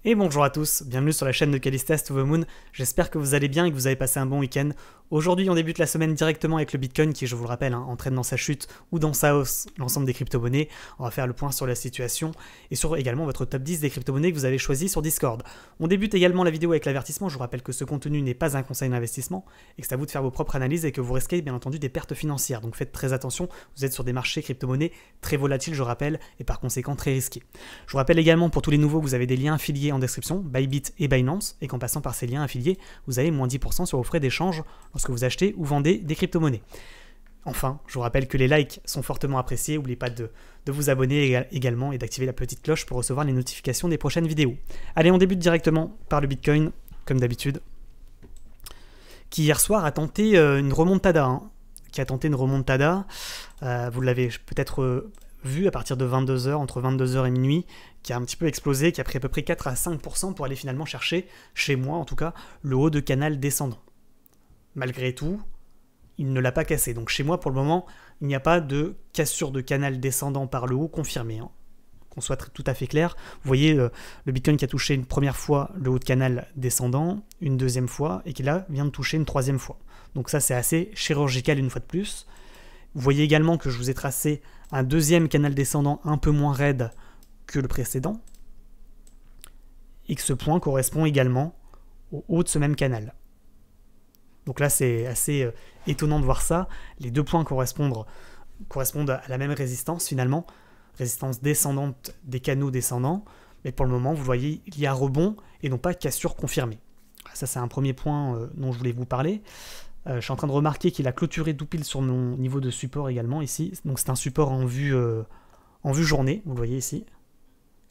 Et bonjour à tous, bienvenue sur la chaîne de Callistas to the Moon, j'espère que vous allez bien et que vous avez passé un bon week-end. Aujourd'hui on débute la semaine directement avec le Bitcoin qui, je vous le rappelle, entraîne dans sa chute ou dans sa hausse l'ensemble des crypto-monnaies. On va faire le point sur la situation et sur également votre top 10 des crypto-monnaies que vous avez choisi sur Discord. On débute également la vidéo avec l'avertissement, je vous rappelle que ce contenu n'est pas un conseil d'investissement et que c'est à vous de faire vos propres analyses et que vous risquez bien entendu des pertes financières. Donc faites très attention, vous êtes sur des marchés crypto-monnaies très volatiles je rappelle et par conséquent très risqués. Je vous rappelle également pour tous les nouveaux que vous avez des liens affiliés en description, Bybit et Binance, et qu'en passant par ces liens affiliés, vous avez moins 10% sur vos frais d'échange lorsque vous achetez ou vendez des crypto-monnaies. Enfin, je vous rappelle que les likes sont fortement appréciés, n'oubliez pas de vous abonner également et d'activer la petite cloche pour recevoir les notifications des prochaines vidéos. Allez, on débute directement par le Bitcoin, comme d'habitude, qui hier soir a tenté une remontada. Vous l'avez peut-être vu à partir de 22h, entre 22h et minuit, qui a un petit peu explosé, qui a pris à peu près 4 à 5% pour aller finalement chercher, chez moi en tout cas, le haut de canal descendant. Malgré tout, il ne l'a pas cassé. Donc chez moi, pour le moment, il n'y a pas de cassure de canal descendant par le haut confirmée. Qu'on soit tout à fait clair. Vous voyez le Bitcoin qui a touché une première fois le haut de canal descendant, une deuxième fois, et qui là vient de toucher une troisième fois. Donc ça, c'est assez chirurgical une fois de plus. Vous voyez également que je vous ai tracé un deuxième canal descendant un peu moins raide que le précédent, et que ce point correspond également au haut de ce même canal. Donc là, c'est assez étonnant de voir ça. Les deux points correspondent à la même résistance finalement, résistance descendante des canaux descendants, mais pour le moment, vous voyez, il y a rebond et non pas cassure confirmée. Ça, c'est un premier point dont je voulais vous parler. Je suis en train de remarquer qu'il a clôturé tout pile sur mon niveau de support également ici. Donc c'est un support en vue journée, vous le voyez ici.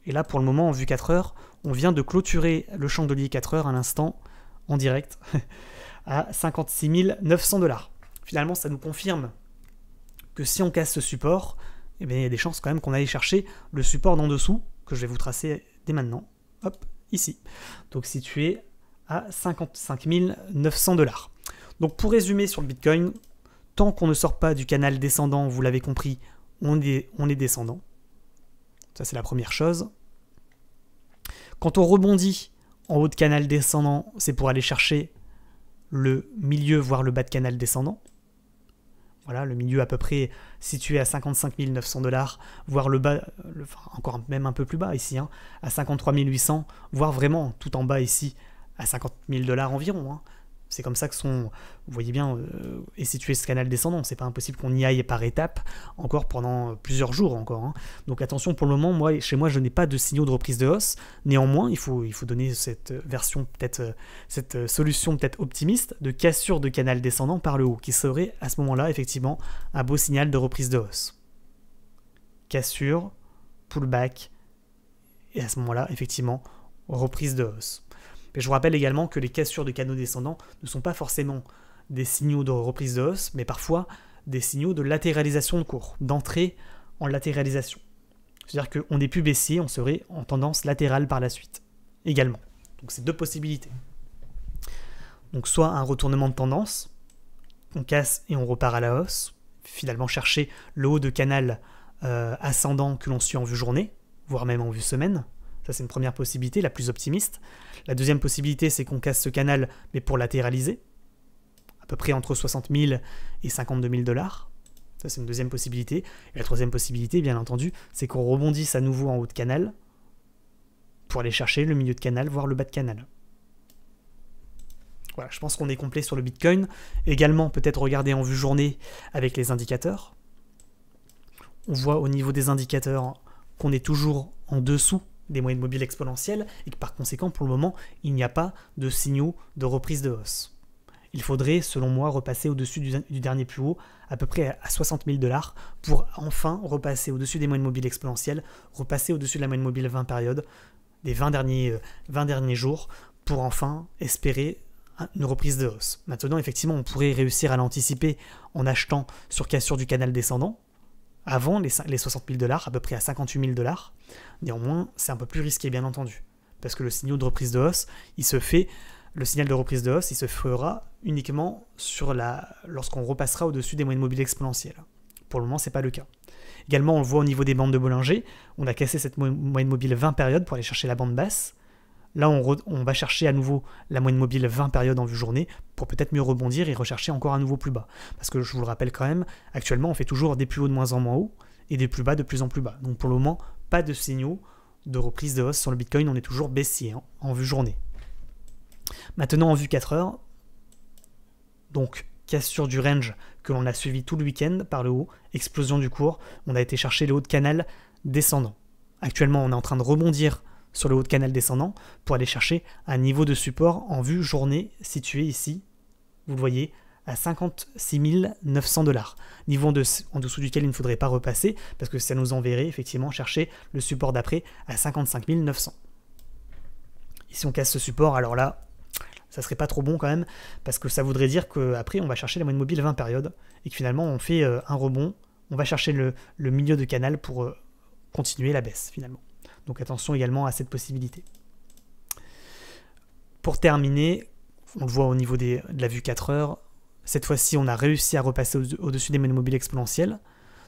Et là, pour le moment, en vue 4 heures, on vient de clôturer le chandelier 4 heures à l'instant, en direct, à 56 900$. Finalement, ça nous confirme que si on casse ce support, eh bien, il y a des chances quand même qu'on aille chercher le support d'en dessous, que je vais vous tracer dès maintenant. Hop, ici. Donc situé à 55 900$. Donc pour résumer sur le Bitcoin, tant qu'on ne sort pas du canal descendant, vous l'avez compris, on est descendant. Ça c'est la première chose. Quand on rebondit en haut de canal descendant, c'est pour aller chercher le milieu, voire le bas de canal descendant. Voilà, le milieu à peu près situé à 55 900$, voire le bas, encore même un peu plus bas ici, à 53 800$, voire vraiment tout en bas ici, à 50 000$ environ. C'est comme ça que vous voyez bien, est situé ce canal descendant. C'est pas impossible qu'on y aille par étapes, encore pendant plusieurs jours encore. Donc attention, pour le moment, chez moi, je n'ai pas de signaux de reprise de hausse. Néanmoins, il faut donner cette version, peut-être, cette solution peut-être optimiste de cassure de canal descendant par le haut, qui serait à ce moment-là, effectivement, un beau signal de reprise de hausse. Cassure, pullback, et à ce moment-là, effectivement, reprise de hausse. Mais je vous rappelle également que les cassures de canaux descendants ne sont pas forcément des signaux de reprise de hausse, mais parfois des signaux de latéralisation de cours, d'entrée en latéralisation. C'est-à-dire qu'on est plus baissier, on serait en tendance latérale par la suite, également. Donc c'est deux possibilités. Donc soit un retournement de tendance, on casse et on repart à la hausse, finalement chercher le haut de canal ascendant que l'on suit en vue journée, voire même en vue semaine. Ça, c'est une première possibilité, la plus optimiste. La deuxième possibilité, c'est qu'on casse ce canal, mais pour latéraliser, à peu près entre 60 000 et 52 000$. Ça, c'est une deuxième possibilité. Et la troisième possibilité, bien entendu, c'est qu'on rebondisse à nouveau en haut de canal pour aller chercher le milieu de canal, voire le bas de canal. Voilà, je pense qu'on est complet sur le Bitcoin. Également, peut-être regarder en vue journée avec les indicateurs. On voit au niveau des indicateurs qu'on est toujours en dessous des moyennes mobiles exponentielles et que par conséquent, pour le moment, il n'y a pas de signaux de reprise de hausse. Il faudrait, selon moi, repasser au-dessus du dernier plus haut, à peu près à 60 000$, pour enfin repasser au-dessus des moyennes mobiles exponentielles, repasser au-dessus de la moyenne mobile 20 périodes, des 20 derniers jours, pour enfin espérer une reprise de hausse. Maintenant, effectivement, on pourrait réussir à l'anticiper en achetant sur cassure du canal descendant, avant les 60 000$, à peu près à 58 000$. Néanmoins, c'est un peu plus risqué, bien entendu, parce que le signal de reprise de hausse, il se fera uniquement lorsqu'on repassera au-dessus des moyennes mobiles exponentielles. Pour le moment, ce n'est pas le cas. Également, on le voit au niveau des bandes de Bollinger, on a cassé cette moyenne mobile 20 périodes pour aller chercher la bande basse, Là, on va chercher à nouveau la moyenne mobile 20 périodes en vue journée pour peut-être mieux rebondir et rechercher encore un nouveau plus bas. Parce que je vous le rappelle quand même, actuellement, on fait toujours des plus hauts de moins en moins hauts et des plus bas de plus en plus bas. Donc pour le moment, pas de signaux de reprise de hausse sur le Bitcoin, on est toujours baissier en vue journée. Maintenant, en vue 4 heures, donc cassure du range que l'on a suivi tout le week-end par le haut, explosion du cours, on a été chercher le haut de canal descendant. Actuellement, on est en train de rebondir sur le haut de canal descendant pour aller chercher un niveau de support en vue journée situé ici, vous le voyez, à 56 900 $. Niveau en dessous duquel il ne faudrait pas repasser parce que ça nous enverrait effectivement chercher le support d'après à 55 900. Et si on casse ce support, alors là, ça serait pas trop bon quand même parce que ça voudrait dire qu'après on va chercher la moyenne mobile 20 périodes et que finalement on fait un rebond, on va chercher le milieu de canal pour continuer la baisse finalement. Donc attention également à cette possibilité. Pour terminer, on le voit au niveau de la vue 4 heures, cette fois-ci on a réussi à repasser au-dessus des moyennes mobiles exponentielles.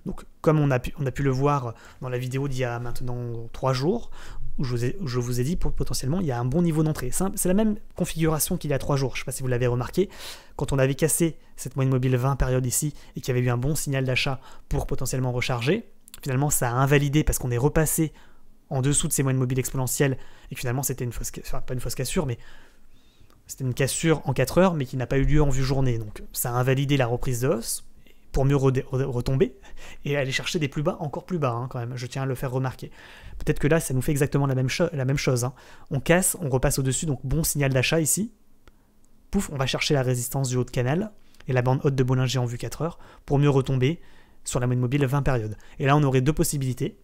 Donc comme on a pu le voir dans la vidéo d'il y a maintenant 3 jours, où je vous ai dit potentiellement il y a un bon niveau d'entrée. C'est la même configuration qu'il y a 3 jours, je ne sais pas si vous l'avez remarqué, quand on avait cassé cette moyenne mobile 20 période ici et qu'il y avait eu un bon signal d'achat pour potentiellement recharger, finalement ça a invalidé parce qu'on est repassé en dessous de ces moyennes mobiles exponentielles et que finalement c'était pas une fausse cassure, mais c'était une cassure en 4 heures mais qui n'a pas eu lieu en vue journée. Donc ça a invalidé la reprise de hausse pour mieux retomber et aller chercher des plus bas, encore plus bas quand même, je tiens à le faire remarquer. Peut-être que là ça nous fait exactement la même chose. On casse, on repasse au-dessus, donc bon signal d'achat ici. Pouf, on va chercher la résistance du haut de canal et la bande haute de Bollinger en vue 4 heures pour mieux retomber sur la moyenne mobile 20 périodes. Et là on aurait deux possibilités.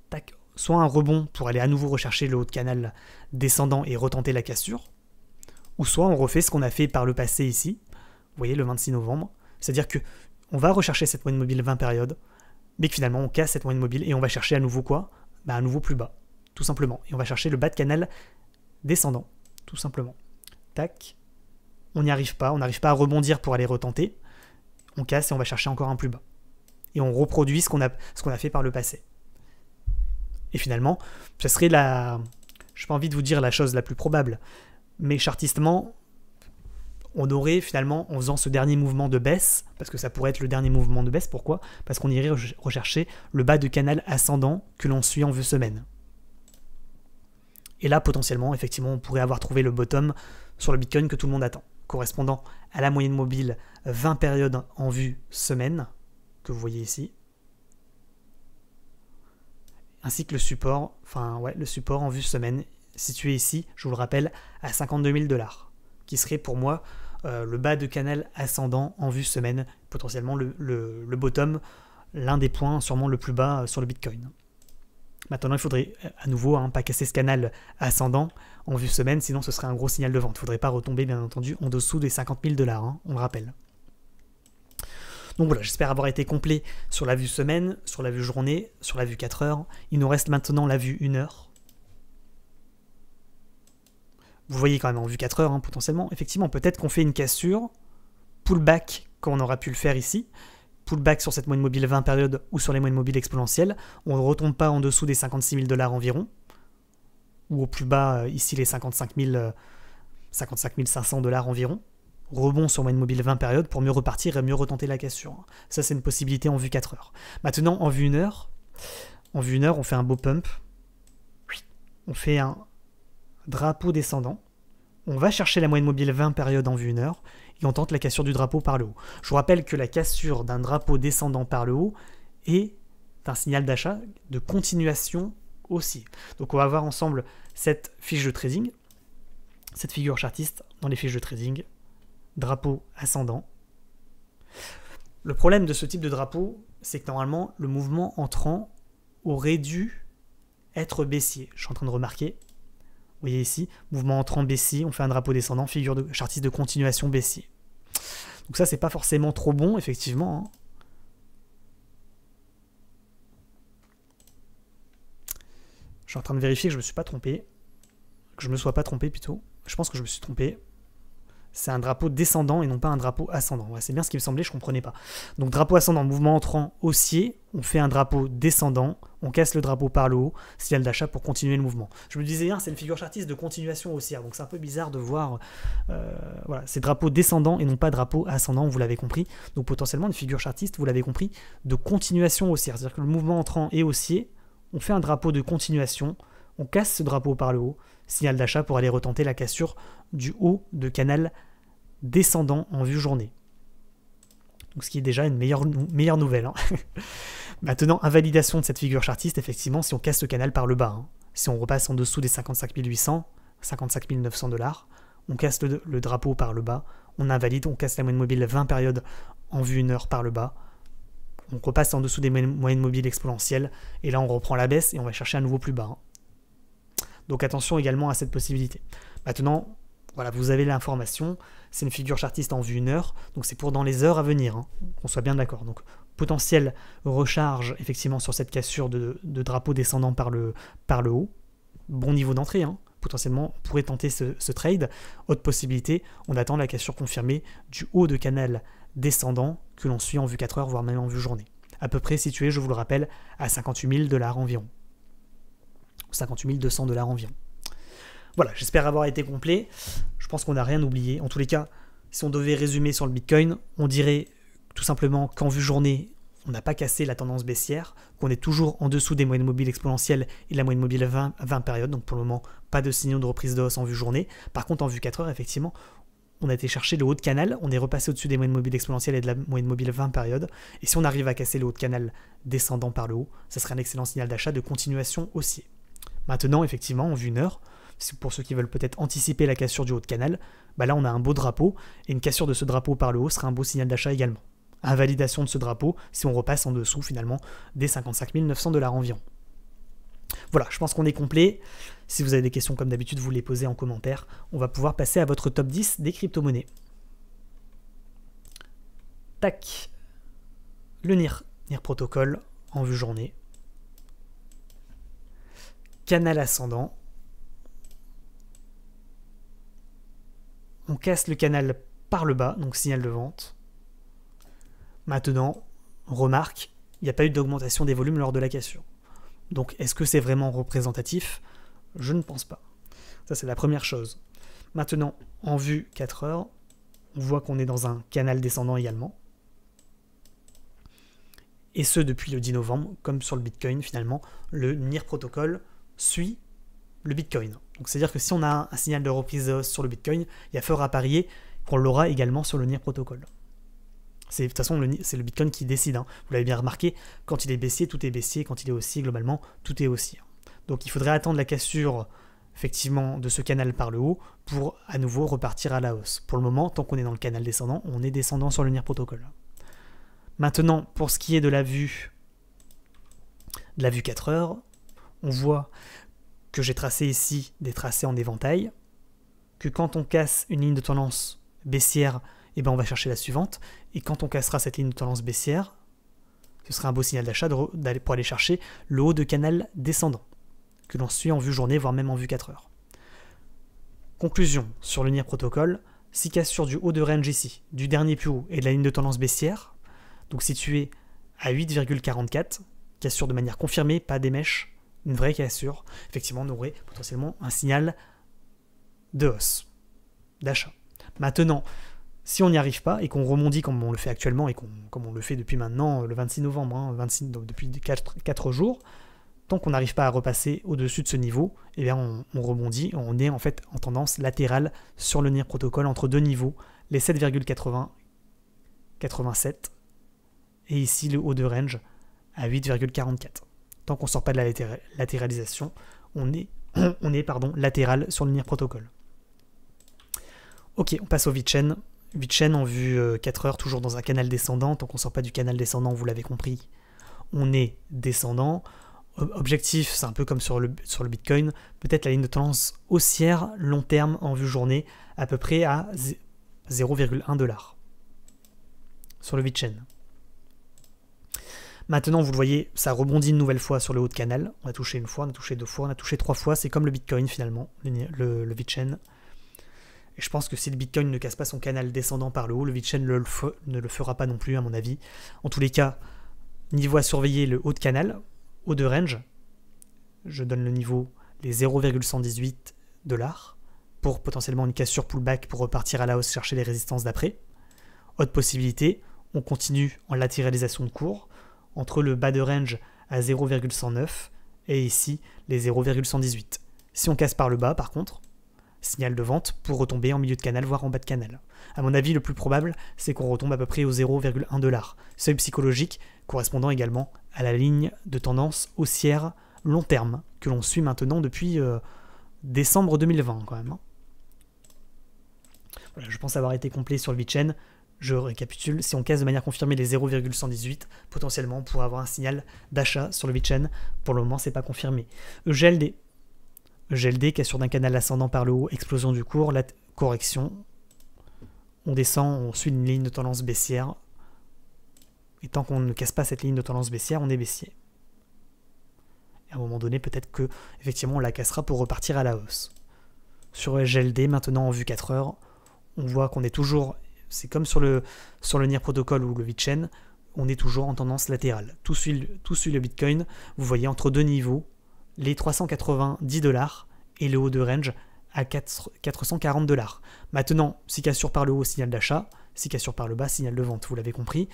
Tac. Soit un rebond pour aller à nouveau rechercher le haut de canal descendant et retenter la cassure, ou soit on refait ce qu'on a fait par le passé ici, vous voyez le 26 novembre, c'est-à-dire que on va rechercher cette moyenne mobile 20 périodes, mais que finalement on casse cette moyenne mobile et on va chercher à nouveau quoi? À nouveau plus bas, tout simplement. Et on va chercher le bas de canal descendant, tout simplement. Tac, on n'y arrive pas, on n'arrive pas à rebondir pour aller retenter, on casse et on va chercher encore un plus bas. Et on reproduit ce qu'on a fait par le passé. Et finalement, ce serait je n'ai pas envie de vous dire la chose la plus probable, mais chartistement, on aurait finalement, en faisant ce dernier mouvement de baisse, parce que ça pourrait être le dernier mouvement de baisse, pourquoi? Parce qu'on irait rechercher le bas de canal ascendant que l'on suit en vue semaine. Et là, potentiellement, effectivement, on pourrait avoir trouvé le bottom sur le Bitcoin que tout le monde attend, correspondant à la moyenne mobile 20 périodes en vue semaine, que vous voyez ici, ainsi que le support, le support en vue semaine, situé ici, je vous le rappelle, à 52 000 $, qui serait pour moi le bas de canal ascendant en vue semaine, potentiellement le bottom, l'un des points sûrement le plus bas sur le Bitcoin. Maintenant, il faudrait à nouveau pas casser ce canal ascendant en vue semaine, sinon ce serait un gros signal de vente. Il ne faudrait pas retomber, bien entendu, en dessous des 50 000 $, on le rappelle. Donc voilà, j'espère avoir été complet sur la vue semaine, sur la vue journée, sur la vue 4 heures. Il nous reste maintenant la vue 1 heure. Vous voyez quand même en vue 4 heures, potentiellement. Effectivement, peut-être qu'on fait une cassure, pullback, comme on aura pu le faire ici, pullback sur cette moyenne mobile 20 périodes ou sur les moyennes mobiles exponentielles. On ne retombe pas en dessous des 56 000 $ environ, ou au plus bas, ici, les 55 500 $ environ. Rebond sur moyenne mobile 20 périodes pour mieux repartir et mieux retenter la cassure. Ça, c'est une possibilité en vue 4 heures. Maintenant, en vue 1 heure, on fait un beau pump. On fait un drapeau descendant. On va chercher la moyenne mobile 20 périodes en vue 1 heure et on tente la cassure du drapeau par le haut. Je vous rappelle que la cassure d'un drapeau descendant par le haut est un signal d'achat de continuation aussi. Donc, on va voir ensemble cette fiche de trading, cette figure chartiste dans les fiches de trading. Drapeau ascendant. Le problème de ce type de drapeau, c'est que normalement, le mouvement entrant aurait dû être baissier. Je suis en train de remarquer. Vous voyez ici, mouvement entrant baissier, on fait un drapeau descendant, figure de chartiste de continuation baissier. Donc ça, c'est pas forcément trop bon, effectivement. Je suis en train de vérifier que je me suis pas trompé. Que je me sois pas trompé, plutôt. Je pense que je me suis trompé. c'est un drapeau descendant et non pas un drapeau ascendant. Ouais, c'est bien ce qui me semblait, je ne comprenais pas. Donc drapeau ascendant, mouvement entrant haussier, on fait un drapeau descendant, on casse le drapeau par le haut, signal d'achat pour continuer le mouvement. Je me disais bien, c'est une figure chartiste de continuation haussière, donc c'est un peu bizarre de voir, voilà, c'est drapeau descendant et non pas drapeau ascendant, vous l'avez compris. Donc potentiellement une figure chartiste, vous l'avez compris, de continuation haussière, c'est-à-dire que le mouvement entrant est haussier, on fait un drapeau de continuation, on casse ce drapeau par le haut, signal d'achat pour aller retenter la cassure du haut de canal descendant en vue journée. Donc ce qui est déjà une meilleure nouvelle. Hein. Maintenant, invalidation de cette figure chartiste, effectivement, si on casse le canal par le bas. Hein. Si on repasse en dessous des 55 800, 55 900 $, on casse le drapeau par le bas, on invalide, on casse la moyenne mobile 20 périodes en vue 1 heure par le bas, on repasse en dessous des moyennes mobiles exponentielles, et là on reprend la baisse et on va chercher à nouveau plus bas. Hein. Donc attention également à cette possibilité. Maintenant, voilà, vous avez l'information, c'est une figure chartiste en vue 1 heure, donc c'est pour dans les heures à venir, hein, qu'on soit bien d'accord. Donc potentiel recharge effectivement sur cette cassure de drapeau descendant par le haut, bon niveau d'entrée, hein. Potentiellement on pourrait tenter ce trade. Autre possibilité, on attend la cassure confirmée du haut de canal descendant que l'on suit en vue 4 heures, voire même en vue journée. À peu près situé, je vous le rappelle, à 58 000 $ environ. 58 200 $ environ. Voilà, j'espère avoir été complet. Je pense qu'on n'a rien oublié. En tous les cas, si on devait résumer sur le Bitcoin, on dirait tout simplement qu'en vue journée, on n'a pas cassé la tendance baissière, qu'on est toujours en dessous des moyennes mobiles exponentielles et la moyenne mobile 20 périodes. Donc pour le moment, pas de signaux de reprise de hausse en vue journée. Par contre, en vue 4 heures, effectivement, on a été chercher le haut de canal, on est repassé au-dessus des moyennes mobiles exponentielles et de la moyenne mobile 20 périodes. Et si on arrive à casser le haut de canal descendant par le haut, ça serait un excellent signal d'achat de continuation haussier. Maintenant, effectivement, en vue 1 heure, pour ceux qui veulent peut-être anticiper la cassure du haut de canal, bah là on a un beau drapeau, et une cassure de ce drapeau par le haut serait un beau signal d'achat également. Invalidation de ce drapeau si on repasse en dessous finalement des 55 900 $ environ. Voilà, je pense qu'on est complet. Si vous avez des questions comme d'habitude, vous les posez en commentaire. On va pouvoir passer à votre top 10 des crypto-monnaies. Tac. Le NIR Protocol en vue journée. Canal ascendant. On casse le canal par le bas, donc signal de vente. Maintenant, remarque, il n'y a pas eu d'augmentation des volumes lors de la cassure. Donc est-ce que c'est vraiment représentatif? Je ne pense pas. Ça c'est la première chose. Maintenant, en vue 4 heures, on voit qu'on est dans un canal descendant également. Et ce depuis le 10 novembre, comme sur le Bitcoin finalement, le NIR Protocol suit le Bitcoin. Donc c'est-à-dire que si on a un signal de reprise de hausse sur le Bitcoin, il y a fort à parier qu'on l'aura également sur le NIR Protocol. De toute façon, c'est le Bitcoin qui décide. Hein. Vous l'avez bien remarqué, quand il est baissier, tout est baissier. Quand il est haussier, globalement, tout est haussier. Donc il faudrait attendre la cassure effectivement de ce canal par le haut pour à nouveau repartir à la hausse. Pour le moment, tant qu'on est dans le canal descendant, on est descendant sur le NIR Protocol. Maintenant, pour ce qui est de la vue 4 heures, on voit que j'ai tracé ici des tracés en éventail, que quand on casse une ligne de tendance baissière, eh ben on va chercher la suivante, et quand on cassera cette ligne de tendance baissière, ce sera un beau signal d'achat pour aller chercher le haut de canal descendant, que l'on suit en vue journée, voire même en vue 4 heures. Conclusion sur le NIR Protocol, si cassure du haut de range ici, du dernier plus haut et de la ligne de tendance baissière, donc située à 8,44, cassure de manière confirmée, pas des mèches, une vraie cassure, effectivement on aurait potentiellement un signal de hausse, d'achat. Maintenant, si on n'y arrive pas et qu'on rebondit comme on le fait actuellement et comme on le fait depuis maintenant le 26 novembre, hein, donc depuis 4 jours, tant qu'on n'arrive pas à repasser au-dessus de ce niveau, eh bien on rebondit, on est en fait en tendance latérale sur le NIR Protocol entre deux niveaux, les 7,87 et ici le haut de range à 8,44. Tant qu'on ne sort pas de la latéralisation, on est latéral sur le NIR Protocol. Ok, on passe au VeChain. VeChain en vue 4 heures, toujours dans un canal descendant. Tant qu'on ne sort pas du canal descendant, vous l'avez compris, on est descendant. Objectif, c'est un peu comme sur le Bitcoin, peut-être la ligne de tendance haussière long terme en vue journée, à peu près à 0,1 $. Sur le VeChain. Maintenant, vous le voyez, ça rebondit une nouvelle fois sur le haut de canal. On a touché une fois, on a touché 2 fois, on a touché 3 fois. C'est comme le Bitcoin finalement, le VeChain. Et je pense que si le Bitcoin ne casse pas son canal descendant par le haut, le VeChain ne le fera pas non plus, à mon avis. En tous les cas, niveau à surveiller, le haut de canal, haut de range. Je donne le niveau, les 0,118 $, pour potentiellement une cassure pullback pour repartir à la hausse chercher les résistances d'après. Autre possibilité, on continue en latéralisation de cours entre le bas de range à 0,109 et ici les 0,118. Si on casse par le bas par contre, signal de vente pour retomber en milieu de canal voire en bas de canal. A mon avis, le plus probable, c'est qu'on retombe à peu près au 0,1 $. Seuil psychologique correspondant également à la ligne de tendance haussière long terme que l'on suit maintenant depuis décembre 2020 quand même. Voilà, je pense avoir été complet sur le VeChain. Je récapitule, si on casse de manière confirmée les 0,118, potentiellement on pourrait avoir un signal d'achat sur le VeChain. Pour le moment, c'est pas confirmé. EGLD. EGLD, cassure d'un canal ascendant par le haut, explosion du cours, la correction. On descend, on suit une ligne de tendance baissière. Et tant qu'on ne casse pas cette ligne de tendance baissière, on est baissier. Et à un moment donné, peut-être que effectivement on la cassera pour repartir à la hausse. Sur EGLD, maintenant en vue 4 heures, on voit qu'on est toujours, c'est comme sur le NIR Protocol ou le VeChain, on est toujours en tendance latérale. Tout suit le Bitcoin, vous voyez entre deux niveaux, les 390 $ et le haut de range à 440 $. Maintenant, si cassure par le haut, signal d'achat, si cassure par le bas, signal de vente, vous l'avez compris.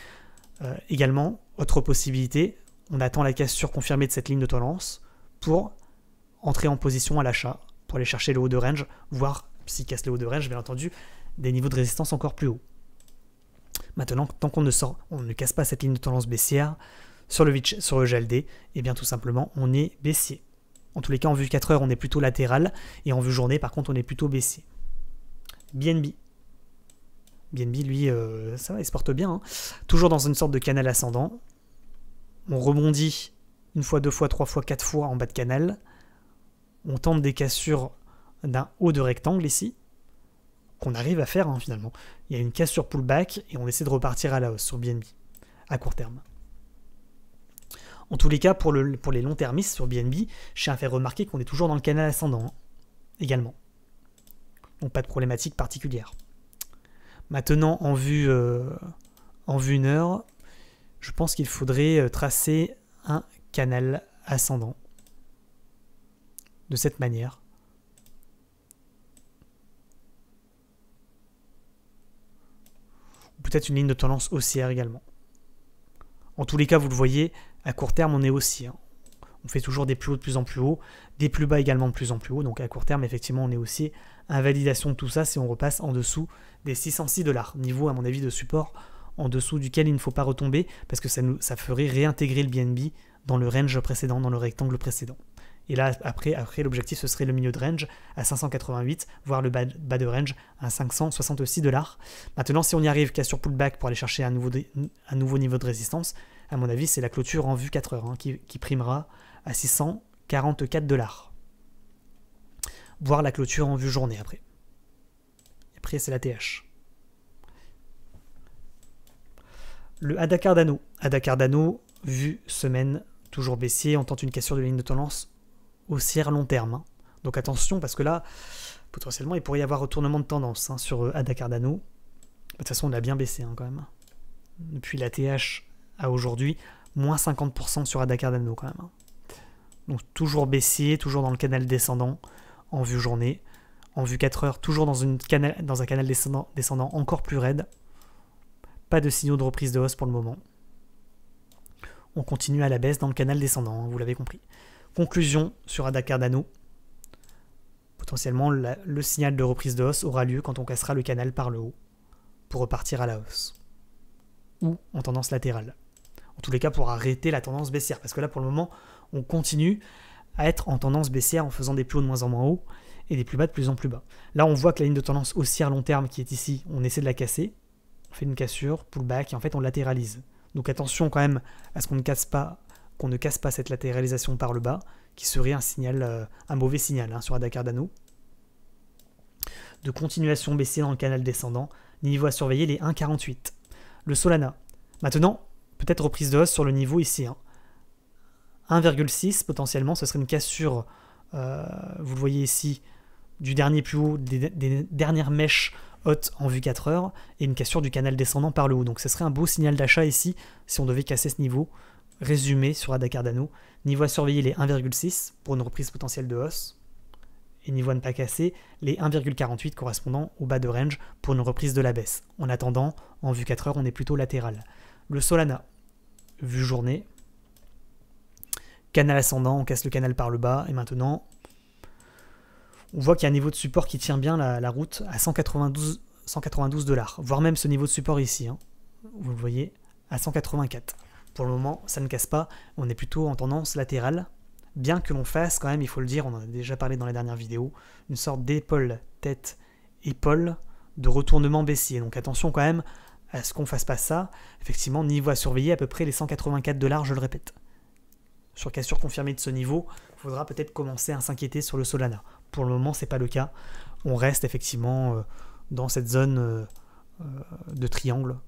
Également, autre possibilité, on attend la cassure confirmée de cette ligne de tendance pour entrer en position à l'achat, pour aller chercher le haut de range, voire, si casse le haut de range, bien entendu, des niveaux de résistance encore plus hauts. Maintenant, tant qu'on ne casse pas cette ligne de tendance baissière sur le GLD, et bien tout simplement, on est baissier. En tous les cas, en vue 4 heures, on est plutôt latéral, et en vue journée, par contre, on est plutôt baissier. BNB. BNB, lui, ça va, il se porte bien. Hein. Toujours dans une sorte de canal ascendant. On rebondit une fois, deux fois, trois fois, quatre fois en bas de canal. On tente des cassures d'un haut de rectangle ici, qu'on arrive à faire finalement. Il y a une cassure pullback et on essaie de repartir à la hausse sur BNB, à court terme. En tous les cas, pour les longs-termistes sur BNB, je tiens à faire remarquer qu'on est toujours dans le canal ascendant, également. Donc pas de problématique particulière. Maintenant, en vue 1 heure, je pense qu'il faudrait tracer un canal ascendant. De cette manière. Peut-être une ligne de tendance haussière également. En tous les cas, vous le voyez, à court terme, on est haussier. On fait toujours des plus hauts de plus en plus haut, des plus bas également de plus en plus haut. Donc à court terme, effectivement, on est haussier. Invalidation de tout ça si on repasse en dessous des 606 $. Niveau, à mon avis, de support en dessous duquel il ne faut pas retomber parce que ça ferait réintégrer le BNB dans le range précédent, dans le rectangle précédent. Et là, après l'objectif, ce serait le milieu de range à 588, voire le bas de range à 566 $. Maintenant, si on y arrive, cassure pullback pour aller chercher un nouveau niveau de résistance, à mon avis, c'est la clôture en vue 4 heures qui primera à 644 $. Voire la clôture en vue journée après. Après, c'est la TH. Le ADA Cardano. ADA Cardano, vue semaine, toujours baissier, on tente une cassure de ligne de tendance haussière long terme. Donc attention, parce que là, potentiellement, il pourrait y avoir retournement de tendance sur ADA Cardano. De toute façon, on a bien baissé quand même. Depuis la TH à aujourd'hui, moins 50% sur ADA Cardano quand même. Donc toujours baissier, toujours dans le canal descendant en vue journée. En vue 4 heures, toujours dans un canal descendant encore plus raide. Pas de signaux de reprise de hausse pour le moment. On continue à la baisse dans le canal descendant, vous l'avez compris. Conclusion sur ADA Cardano. Potentiellement, le signal de reprise de hausse aura lieu quand on cassera le canal par le haut pour repartir à la hausse. Ou en tendance latérale. En tous les cas, pour arrêter la tendance baissière. Parce que là, pour le moment, on continue à être en tendance baissière en faisant des plus hauts de moins en moins hauts et des plus bas de plus en plus bas. Là, on voit que la ligne de tendance haussière long terme qui est ici, on essaie de la casser. On fait une cassure, pullback, et en fait, on latéralise. Donc attention quand même à ce qu'on ne casse pas cette latéralisation par le bas, qui serait un signal, un mauvais signal sur ADA Cardano. De continuation baissière dans le canal descendant, niveau à surveiller les 1,48. Le Solana. Maintenant, peut-être reprise de hausse sur le niveau ici. 1,6 potentiellement, ce serait une cassure, vous le voyez ici, du dernier plus haut, des dernières mèches hautes en vue 4 heures, et une cassure du canal descendant par le haut. Donc ce serait un beau signal d'achat ici, si on devait casser ce niveau. Résumé sur Ada Cardano, niveau à surveiller les 1,6 pour une reprise potentielle de hausse, et niveau à ne pas casser les 1,48 correspondant au bas de range pour une reprise de la baisse. En attendant, en vue 4 heures, on est plutôt latéral. Le Solana, vue journée, canal ascendant, on casse le canal par le bas, et maintenant, on voit qu'il y a un niveau de support qui tient bien la route à 192 $, voire même ce niveau de support ici, hein, vous le voyez, à 184. Pour le moment, ça ne casse pas, on est plutôt en tendance latérale, bien que l'on fasse quand même, il faut le dire, on en a déjà parlé dans les dernières vidéos, une sorte d'épaule, tête, épaule de retournement baissier. Donc attention quand même à ce qu'on ne fasse pas ça. Effectivement, niveau à surveiller à peu près les 184 $, je le répète. Sur cassure confirmée de ce niveau, il faudra peut-être commencer à s'inquiéter sur le Solana. Pour le moment, ce n'est pas le cas. On reste effectivement dans cette zone de triangle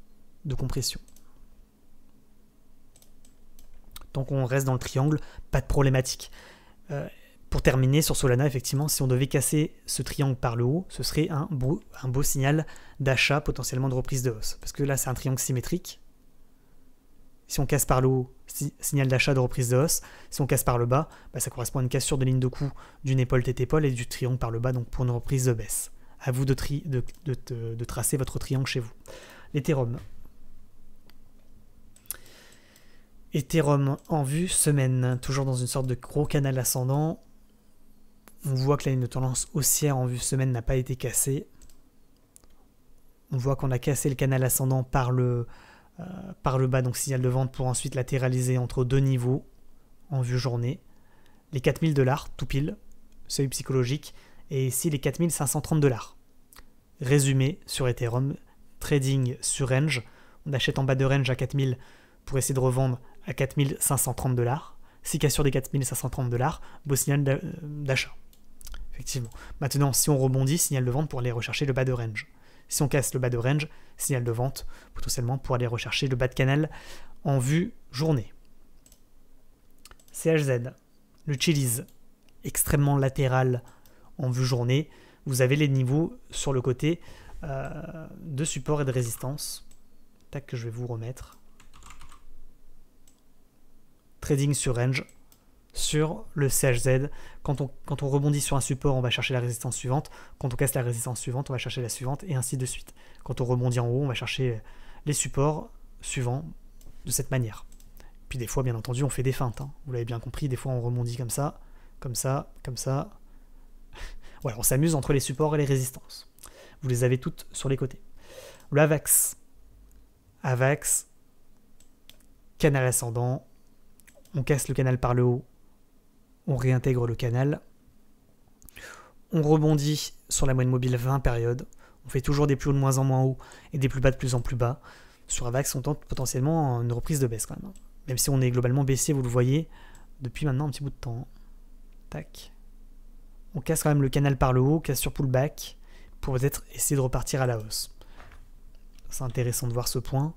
de compression. Tant qu'on reste dans le triangle, pas de problématique. Pour terminer sur Solana, effectivement, si on devait casser ce triangle par le haut, ce serait un beau signal d'achat, potentiellement de reprise de hausse. Parce que là, c'est un triangle symétrique. Si on casse par le haut, signal d'achat de reprise de hausse. Si on casse par le bas, ça correspond à une cassure de ligne de coup d'une épaule tête-épaule et du triangle par le bas, donc pour une reprise de baisse. À vous de tracer votre triangle chez vous. L'Ethereum. Ethereum en vue, semaine, toujours dans une sorte de gros canal ascendant. On voit que la ligne de tendance haussière en vue semaine n'a pas été cassée. On voit qu'on a cassé le canal ascendant par le bas, donc signal de vente pour ensuite latéraliser entre deux niveaux en vue journée. Les 4000 $, tout pile, seuil psychologique, et ici les 4530 $. Résumé sur Ethereum, trading sur range, on achète en bas de range à 4000 pour essayer de revendre à 4530 $. Si cassure des 4530 $, beau signal d'achat. Effectivement. Maintenant, si on rebondit, signal de vente pour aller rechercher le bas de range. Si on casse le bas de range, signal de vente potentiellement pour aller rechercher le bas de canal en vue journée. CHZ, le Chiliz, extrêmement latéral en vue journée. Vous avez les niveaux sur le côté de support et de résistance. Tac, que je vais vous remettre. Trading sur range. Sur le CHZ, quand on rebondit sur un support, on va chercher la résistance suivante. Quand on casse la résistance suivante, on va chercher la suivante, et ainsi de suite. Quand on rebondit en haut, on va chercher les supports suivants de cette manière. Puis des fois, bien entendu, on fait des feintes. Hein. Vous l'avez bien compris, des fois on rebondit comme ça, comme ça, comme ça. Voilà, on s'amuse entre les supports et les résistances. Vous les avez toutes sur les côtés. Le AVAX. AVAX, canal ascendant. On casse le canal par le haut. On réintègre le canal, on rebondit sur la moyenne mobile 20 périodes, on fait toujours des plus hauts de moins en moins haut et des plus bas de plus en plus bas. Sur AVAX, on tente potentiellement une reprise de baisse quand même. Même si on est globalement baissier, vous le voyez, depuis maintenant un petit bout de temps. Tac. On casse quand même le canal par le haut, casse sur pullback, pour peut-être essayer de repartir à la hausse. C'est intéressant de voir ce point.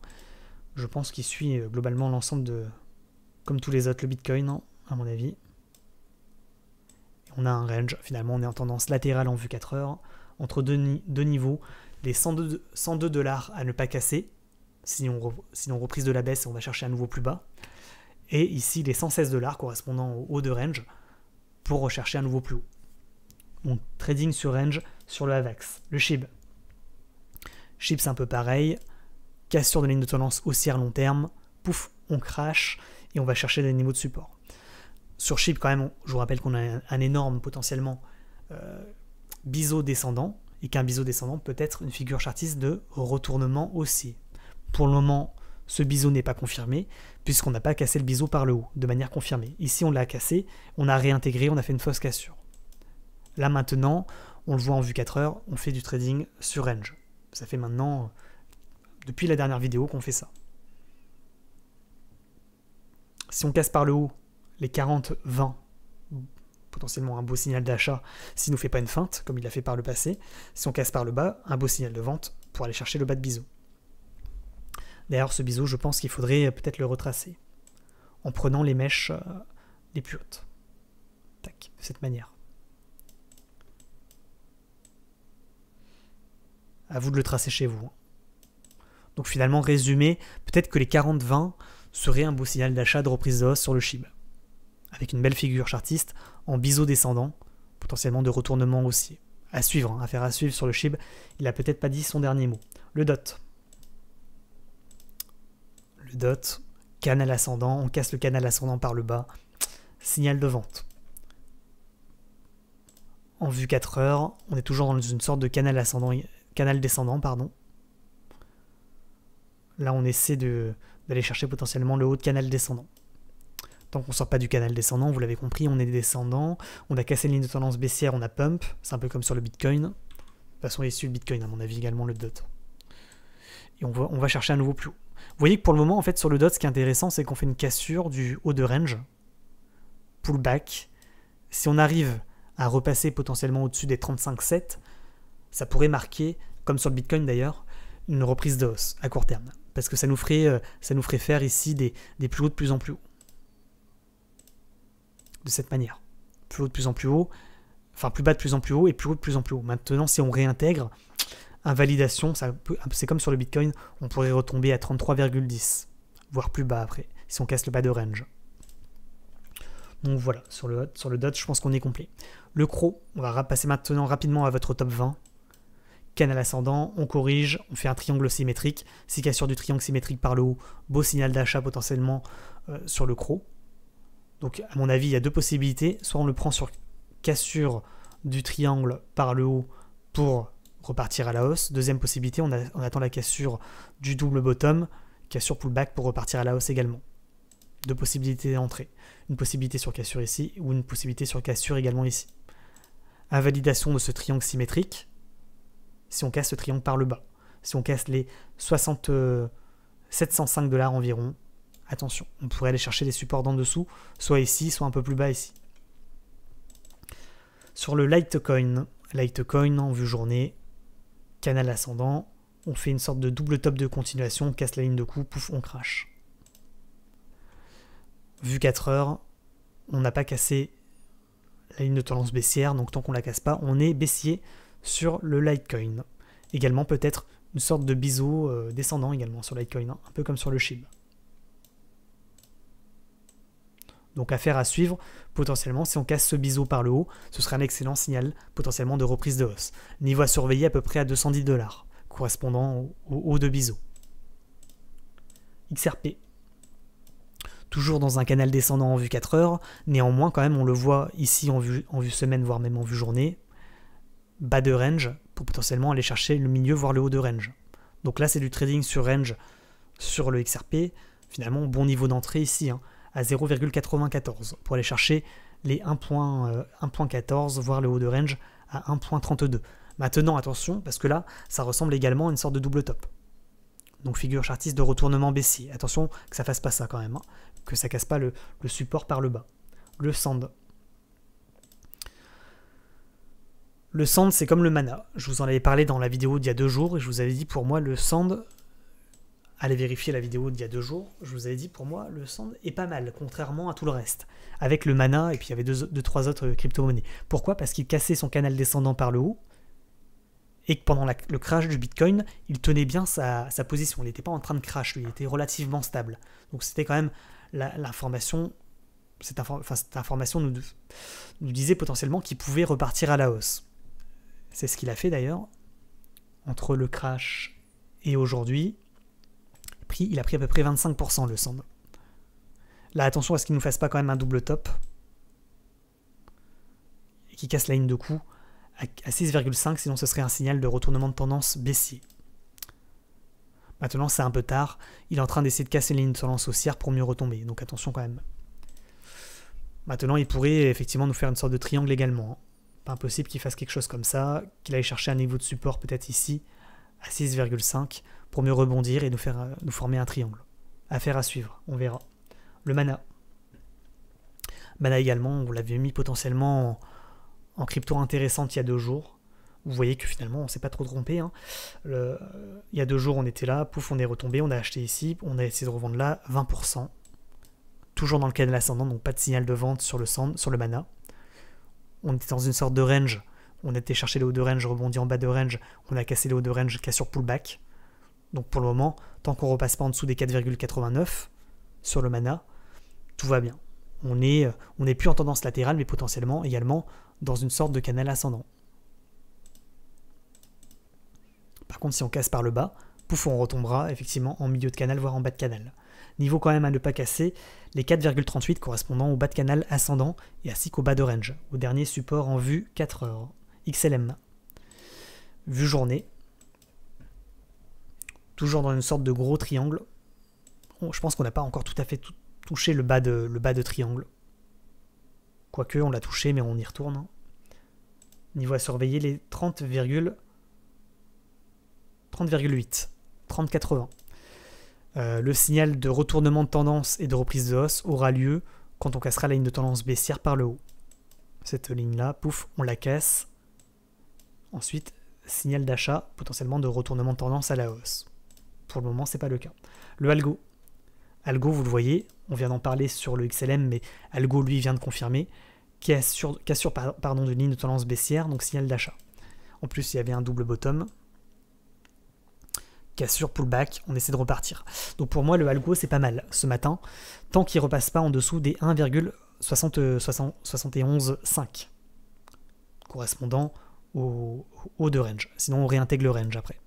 Je pense qu'il suit globalement l'ensemble de, comme tous les autres, le Bitcoin, hein, à mon avis. On a un range, finalement on est en tendance latérale en vue 4 heures, entre deux niveaux, les 102 $ à ne pas casser, sinon reprise de la baisse, on va chercher un nouveau plus bas, et ici les 116 $ correspondant au haut de range, pour rechercher un nouveau plus haut. Donc trading sur range sur le AVAX. Le SHIB. SHIB c'est un peu pareil, cassure de ligne de tendance haussière long terme, pouf, on crash, et on va chercher des niveaux de support. Sur SHIB, quand même, je vous rappelle qu'on a un énorme potentiellement biseau descendant, et qu'un biseau descendant peut être une figure chartiste de retournement haussier. Pour le moment, ce biseau n'est pas confirmé, puisqu'on n'a pas cassé le biseau par le haut, de manière confirmée. Ici, on l'a cassé, on a réintégré, on a fait une fausse cassure. Là, maintenant, on le voit en vue 4 heures, on fait du trading sur range. Ça fait maintenant, depuis la dernière vidéo, qu'on fait ça. Si on casse par le haut, les 40-20, potentiellement un beau signal d'achat s'il ne nous fait pas une feinte, comme il l'a fait par le passé. Si on casse par le bas, un beau signal de vente pour aller chercher le bas de biseau. D'ailleurs, ce biseau, je pense qu'il faudrait peut-être le retracer en prenant les mèches les plus hautes. Tac, de cette manière. À vous de le tracer chez vous. Donc finalement, résumé, peut-être que les 40-20 seraient un beau signal d'achat de reprise de hausse sur le SHIB. Avec une belle figure chartiste en biseau descendant, potentiellement de retournement haussier. À suivre, affaire à suivre sur le SHIB. Il a peut-être pas dit son dernier mot. Le DOT. Le DOT, canal ascendant, on casse le canal ascendant par le bas. Signal de vente. En vue 4 heures, on est toujours dans une sorte de canal descendant, pardon. Là, on essaie d'aller chercher potentiellement le haut de canal descendant. Tant qu'on ne sort pas du canal descendant, vous l'avez compris, on est descendant. On a cassé une ligne de tendance baissière, on a pump. C'est un peu comme sur le Bitcoin. De toute façon, il est sur le Bitcoin, à mon avis, également le DOT. Et on va chercher un nouveau plus haut. Vous voyez que pour le moment, en fait, sur le DOT, ce qui est intéressant, c'est qu'on fait une cassure du haut de range. Pullback. Si on arrive à repasser potentiellement au-dessus des 35,7, ça pourrait marquer, comme sur le Bitcoin d'ailleurs, une reprise de hausse à court terme. Parce que ça nous ferait faire ici des plus hauts de plus en plus haut. De cette manière. Plus haut de plus en plus haut, enfin plus bas de plus en plus haut et plus haut de plus en plus haut. Maintenant, si on réintègre, invalidation, c'est comme sur le Bitcoin, on pourrait retomber à 33,10, voire plus bas après, si on casse le bas de range. Donc voilà, sur le DOT, je pense qu'on est complet. Le CRO, on va passer maintenant rapidement à votre top 20. Canal ascendant, on corrige, on fait un triangle symétrique. Si cassure du triangle symétrique par le haut, beau signal d'achat potentiellement sur le CRO. Donc à mon avis, il y a deux possibilités. Soit on le prend sur cassure du triangle par le haut pour repartir à la hausse. Deuxième possibilité, on attend la cassure du double bottom, cassure pullback pour repartir à la hausse également. Deux possibilités d'entrée. Une possibilité sur cassure ici ou une possibilité sur cassure également ici. Invalidation de ce triangle symétrique si on casse ce triangle par le bas. Si on casse les 705 $ environ, attention, on pourrait aller chercher des supports d'en dessous, soit ici, soit un peu plus bas ici. Sur le Litecoin en vue journée, canal ascendant, on fait une sorte de double top de continuation, on casse la ligne de coup, pouf, on crache. Vue 4 heures, on n'a pas cassé la ligne de tendance baissière, donc tant qu'on ne la casse pas, on est baissier sur le Litecoin. Également peut-être une sorte de biseau descendant également sur Litecoin, un peu comme sur le SHIB. Donc affaire à suivre, potentiellement si on casse ce biseau par le haut, ce serait un excellent signal potentiellement de reprise de hausse. Niveau à surveiller à peu près à 210 $, correspondant au haut de biseau. XRP. Toujours dans un canal descendant en vue 4 heures, néanmoins quand même on le voit ici en vue semaine, voire même en vue journée, bas de range, pour potentiellement aller chercher le milieu, voire le haut de range. Donc là c'est du trading sur range sur le XRP, finalement bon niveau d'entrée ici, à 0,94, pour aller chercher les 1.14, voire le haut de range à 1.32. Maintenant attention, parce que là ça ressemble également à une sorte de double top. Donc figure chartiste de retournement baissier. Attention que ça fasse pas ça quand même, que ça casse pas le support par le bas. Le SAND. Le SAND c'est comme le mana. Je vous en avais parlé dans la vidéo d'il y a 2 jours et je vous avais dit pour moi le SAND, allez vérifier la vidéo d'il y a 2 jours, je vous avais dit pour moi le SAND est pas mal, contrairement à tout le reste. Avec le mana et puis il y avait 2-3 autres crypto-monnaies. Pourquoi? Parce qu'il cassait son canal descendant par le haut et que pendant le crash du Bitcoin, il tenait bien sa position. Il n'était pas en train de crash, lui, il était relativement stable. Donc c'était quand même l'information, cette information nous disait potentiellement qu'il pouvait repartir à la hausse. C'est ce qu'il a fait d'ailleurs. Entre le crash et aujourd'hui, il a pris à peu près 25% le SAND. Là, attention à ce qu'il ne nous fasse pas quand même un double top et qu'il casse la ligne de coup à 6,5, sinon ce serait un signal de retournement de tendance baissier. Maintenant, c'est un peu tard. Il est en train d'essayer de casser les lignes de tendance haussière pour mieux retomber. Donc attention quand même. Maintenant, il pourrait effectivement nous faire une sorte de triangle également. Pas impossible qu'il fasse quelque chose comme ça, qu'il aille chercher un niveau de support peut-être ici, à 6,5, pour mieux rebondir et nous former un triangle. Affaire à suivre, on verra. Le mana. Mana également, on l'avait mis potentiellement en crypto intéressante il y a 2 jours. Vous voyez que finalement on ne s'est pas trop trompé. Il y a 2 jours on était là, pouf on est retombé, on a acheté ici, on a essayé de revendre là 20%. Toujours dans le canal ascendant, donc pas de signal de vente sur le mana. On était dans une sorte de range On était chercher les hauts de range, rebondit en bas de range, on a cassé les hauts de range, cassure pullback. Donc pour le moment, tant qu'on repasse pas en dessous des 4,89 sur le mana, tout va bien. On n'est plus en tendance latérale, mais potentiellement également dans une sorte de canal ascendant. Par contre, si on casse par le bas, pouf, on retombera effectivement en milieu de canal, voire en bas de canal. Niveau quand même à ne pas casser, les 4,38 correspondant au bas de canal ascendant et ainsi qu'au bas de range, au dernier support en vue 4 heures. XLM. Vue journée. Toujours dans une sorte de gros triangle. Je pense qu'on n'a pas encore tout à fait touché le bas de triangle. Quoique, on l'a touché, mais on y retourne. Niveau à surveiller, les 30,8. 30,80. Le signal de retournement de tendance et de reprise de hausse aura lieu quand on cassera la ligne de tendance baissière par le haut. Cette ligne-là, pouf, on la casse. Ensuite, signal d'achat, potentiellement de retournement de tendance à la hausse. Pour le moment, c'est pas le cas. Le algo. Algo, vous le voyez, on vient d'en parler sur le XLM, mais Algo, lui, vient de confirmer cassure d'une ligne de tendance baissière, donc signal d'achat. En plus, il y avait un double bottom. Cassure, pullback, on essaie de repartir. Donc pour moi, le algo, c'est pas mal ce matin, tant qu'il ne repasse pas en dessous des 1,715, correspondant au haut de range. Sinon, on réintègre le range après.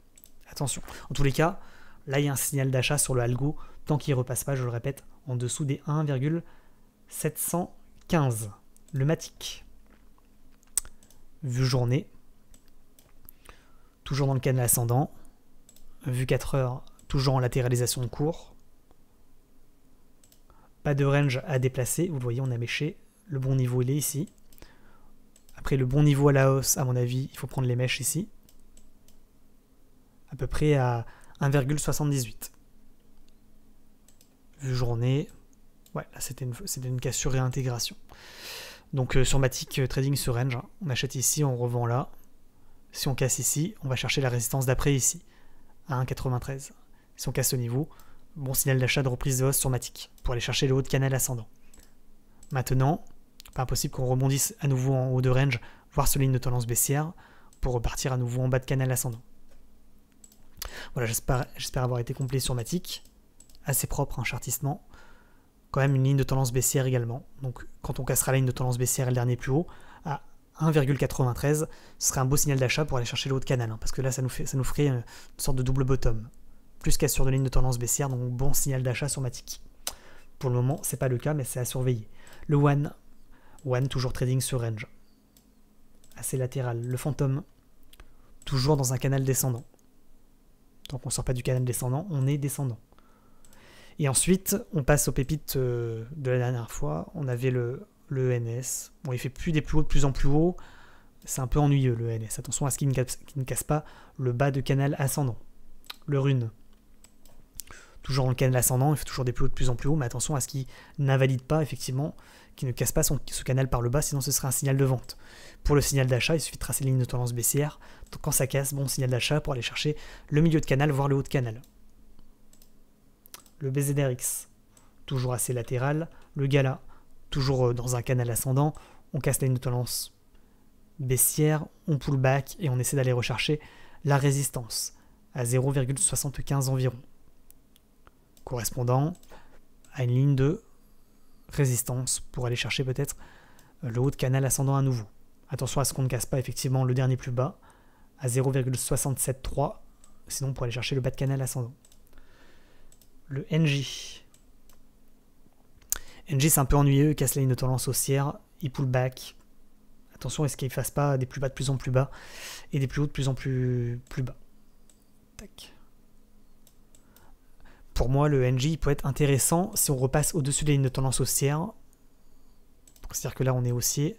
Attention. En tous les cas, là, il y a un signal d'achat sur le algo, tant qu'il ne repasse pas, je le répète, en dessous des 1,715. Le Matic. Vue journée. Toujours dans le canal ascendant. Vue 4 heures, toujours en latéralisation de cours. Pas de range à déplacer. Vous le voyez, on a méché. Le bon niveau, il est ici. Après, le bon niveau à la hausse, à mon avis, il faut prendre les mèches ici. À peu près à 1,78. Vue journée. Ouais, là, c'était une cassure réintégration. Donc, sur Matic Trading sur range, hein, on achète ici, on revend là. Si on casse ici, on va chercher la résistance d'après ici, à 1,93. Si on casse ce niveau, bon signal d'achat de reprise de hausse sur Matic, pour aller chercher le haut de canal ascendant. Maintenant, pas impossible qu'on rebondisse à nouveau en haut de range, voire sur ligne de tendance baissière, pour repartir à nouveau en bas de canal ascendant. Voilà, j'espère avoir été complet sur Matic. Assez propre, un chartissement. Quand même une ligne de tendance baissière également. Donc quand on cassera la ligne de tendance baissière et le dernier plus haut, à 1,93, ce serait un beau signal d'achat pour aller chercher le haut de canal, hein, parce que là ça nous ferait une sorte de double bottom. Plus cassure de ligne de tendance baissière, donc bon signal d'achat sur Matic. Pour le moment, c'est pas le cas, mais c'est à surveiller. Le One toujours trading sur range. Assez latéral. Le Phantom, toujours dans un canal descendant. Tant qu'on ne sort pas du canal descendant, on est descendant. Et ensuite, on passe aux pépites de la dernière fois. On avait le ENS. Bon, il fait plus des plus hauts de plus en plus haut. C'est un peu ennuyeux le ENS. Attention à ce qu'il ne casse pas le bas de canal ascendant. Le Rune. Toujours dans le canal ascendant, il fait toujours des plus hauts de plus en plus haut, mais attention à ce qu'il n'invalide pas, effectivement, qu'il ne casse pas ce canal par le bas, sinon ce serait un signal de vente. Pour le signal d'achat, il suffit de tracer les lignes de tendance baissière. Donc quand ça casse, bon signal d'achat pour aller chercher le milieu de canal, voire le haut de canal. Le BZRX, toujours assez latéral. Le Gala, toujours dans un canal ascendant. On casse la ligne de tendance baissière, on pull back et on essaie d'aller rechercher la résistance à 0,75 environ, correspondant à une ligne de résistance pour aller chercher peut-être le haut de canal ascendant à nouveau. Attention à ce qu'on ne casse pas effectivement le dernier plus bas à 0,673, sinon pour aller chercher le bas de canal ascendant. Le NJ. NJ c'est un peu ennuyeux, il casse la ligne de tendance haussière, il pull back. Attention à ce qu'il ne fasse pas des plus bas de plus en plus bas et des plus hauts de plus en plus bas. Tac. Pour moi, le NJ il peut être intéressant si on repasse au-dessus de la ligne de tendance haussière. C'est-à-dire que là, on est haussier.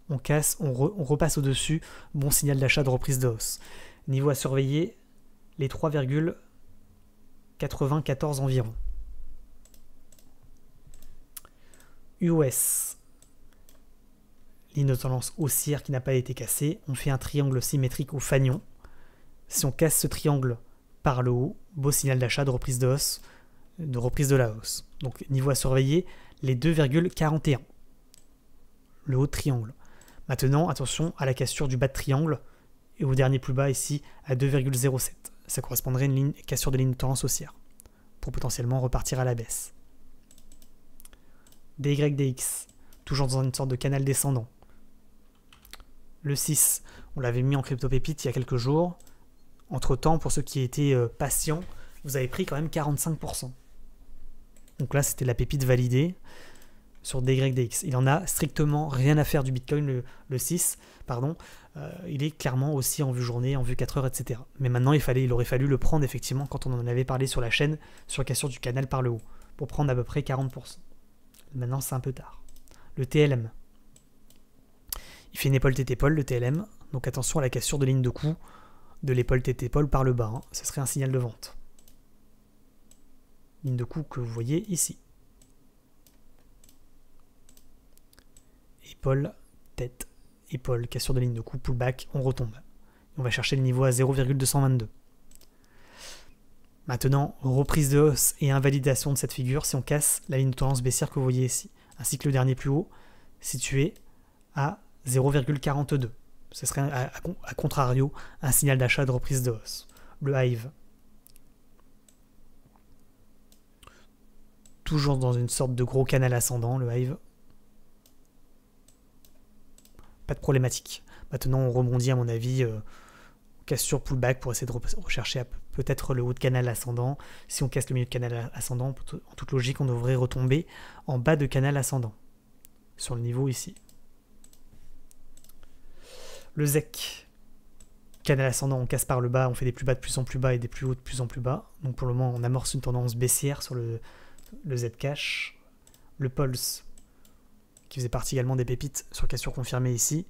On casse, on repasse au-dessus. Bon signal d'achat de reprise de hausse. Niveau à surveiller, les 3,94 environ. US. Ligne de tendance haussière qui n'a pas été cassée. On fait un triangle symétrique au fanion. Si on casse ce triangle par le haut, beau signal d'achat de reprise de hausse, de reprise de la hausse. Donc niveau à surveiller, les 2,41. Le haut de triangle. Maintenant, attention à la cassure du bas de triangle et au dernier plus bas ici à 2,07. Ça correspondrait à une cassure de ligne de tendance haussière pour potentiellement repartir à la baisse. DYDX, toujours dans une sorte de canal descendant. Le 6, on l'avait mis en crypto-pépite il y a quelques jours. Entre-temps, pour ceux qui étaient patients, vous avez pris quand même 45%. Donc là, c'était la pépite validée sur DYDX. Il en a strictement rien à faire du Bitcoin, le 6, pardon. Il est clairement aussi en vue journée, en vue 4 heures, etc. Mais maintenant, il aurait fallu le prendre effectivement quand on en avait parlé sur la chaîne, sur la cassure du canal par le haut, pour prendre à peu près 40%. Maintenant, c'est un peu tard. Le TLM. Il fait une épaule tête-épaule, le TLM. Donc attention à la cassure de ligne de coup de l'épaule tête-épaule par le bas. Hein. Ce serait un signal de vente. Ligne de coup que vous voyez ici. Épaule, tête, épaule, cassure de ligne de coup, pullback, on retombe. On va chercher le niveau à 0,222. Maintenant, reprise de hausse et invalidation de cette figure si on casse la ligne de tendance baissière que vous voyez ici, ainsi que le dernier plus haut, situé à 0,42. Ce serait à contrario un signal d'achat de reprise de hausse. Le Hive. Toujours dans une sorte de gros canal ascendant, le Hive. Pas de problématique. Maintenant, on rebondit à mon avis, cassure pullback pour essayer de rechercher peut-être le haut de canal ascendant. Si on casse le milieu de canal ascendant, en toute logique, on devrait retomber en bas de canal ascendant, sur le niveau ici. Le ZEC, canal ascendant, on casse par le bas, on fait des plus bas de plus en plus bas et des plus hauts de plus en plus bas. Donc pour le moment, on amorce une tendance baissière sur le Zcash. Le Pulse, qui faisait partie également des pépites sur cassure confirmée ici,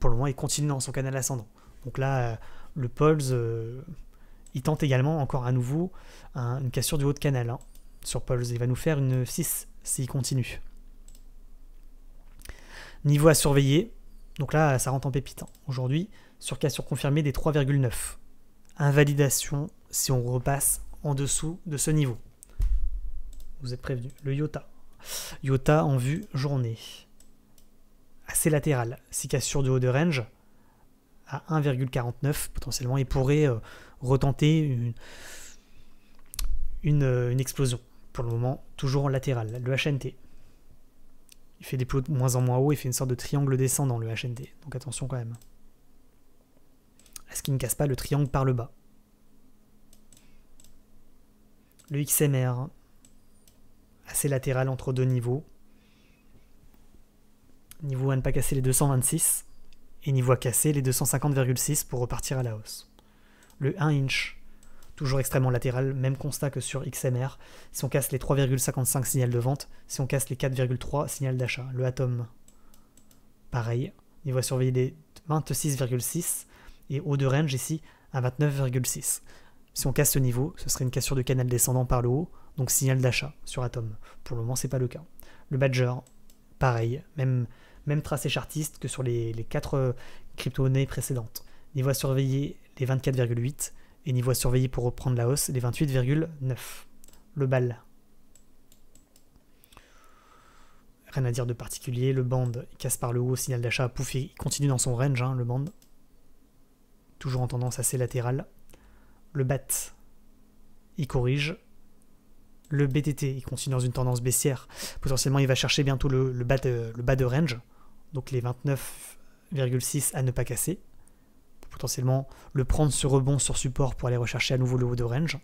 pour le moment, il continue dans son canal ascendant. Donc là, le Pulse, il tente également encore à nouveau une cassure du haut de canal. Hein, sur Pulse, il va nous faire une 6 s'il continue. Niveau à surveiller. Donc là, ça rentre en pépite. Hein. Aujourd'hui, sur cassure confirmée des 3,9. Invalidation si on repasse en dessous de ce niveau. Vous êtes prévenus. Le IOTA. IOTA en vue journée. Assez latéral. Si cassure du haut de range à 1,49, potentiellement, il pourrait retenter une explosion. Pour le moment, toujours en latéral. Le HNT. Il fait des plus hauts de moins en moins haut, il fait une sorte de triangle descendant, le HNT. Donc attention quand même. Est-ce qu'il ne casse pas le triangle par le bas? Le XMR, assez latéral entre deux niveaux. Niveau à ne pas casser les 226. Et niveau à casser les 250,6 pour repartir à la hausse. Le 1 inch, toujours extrêmement latéral, même constat que sur XMR. Si on casse les 3,55 signal de vente, si on casse les 4,3 signal d'achat. Le Atom, pareil, niveau à surveiller les 26,6 et haut de range ici à 29,6. Si on casse ce niveau, ce serait une cassure de canal descendant par le haut, donc signal d'achat sur Atom. Pour le moment, c'est pas le cas. Le Badger, pareil, même tracé chartiste que sur les 4 crypto-monnaies précédentes. Niveau à surveiller les 24,8 et niveau à surveiller pour reprendre la hausse les 28,9. Le BAL. Rien à dire de particulier. Le band, il casse par le haut, signal d'achat, pouf, il continue dans son range, hein, le band. Toujours en tendance assez latérale. Le BAT, il corrige. Le BTT, il continue dans une tendance baissière. Potentiellement, il va chercher bientôt le bas de range. Donc les 29,6 à ne pas casser. Potentiellement le prendre sur rebond sur support pour aller rechercher à nouveau le haut de range.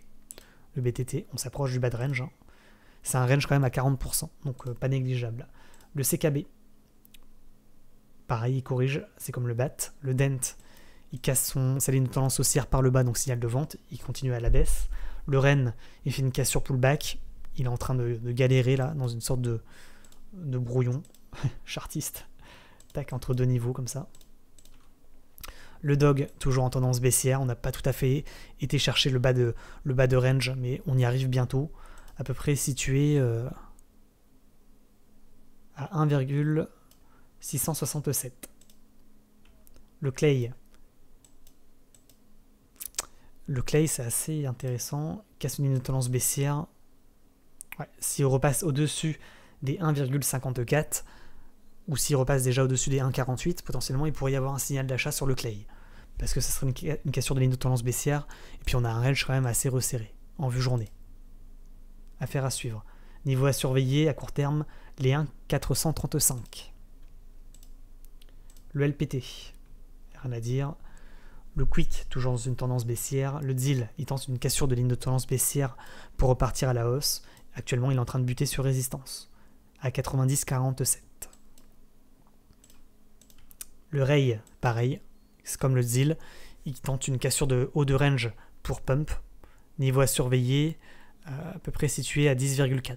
Le BTT, on s'approche du bas de range. Hein. C'est un range quand même à 40%, donc pas négligeable. Le CKB, pareil, il corrige, c'est comme le BAT. Le DENT, il casse sa ligne de tendance haussière par le bas, donc signal de vente, il continue à la baisse. Le REN, il fait une cassure pullback, il est en train de galérer là, dans une sorte de brouillon chartiste. Tac, entre deux niveaux comme ça. Le DOG, toujours en tendance baissière, on n'a pas tout à fait été chercher le bas de range, mais on y arrive bientôt, à peu près situé à 1,667. Le Clay. Le Clay, c'est assez intéressant, casse une ligne de tendance baissière. Ouais, si on repasse au-dessus des 1,54, ou s'il repasse déjà au-dessus des 1,48, potentiellement il pourrait y avoir un signal d'achat sur le clay. Parce que ça serait une cassure de ligne de tendance baissière, et puis on a un range quand même assez resserré, en vue journée. Affaire à suivre. Niveau à surveiller à court terme, les 1,435. Le LPT, rien à dire. Le Quick, toujours dans une tendance baissière. Le DIL, il tente une cassure de ligne de tendance baissière pour repartir à la hausse. Actuellement, il est en train de buter sur résistance, à 90,47. Le REI, pareil, c'est comme le DIL, il tente une cassure de haut de range pour pump. Niveau à surveiller, à peu près situé à 10,4.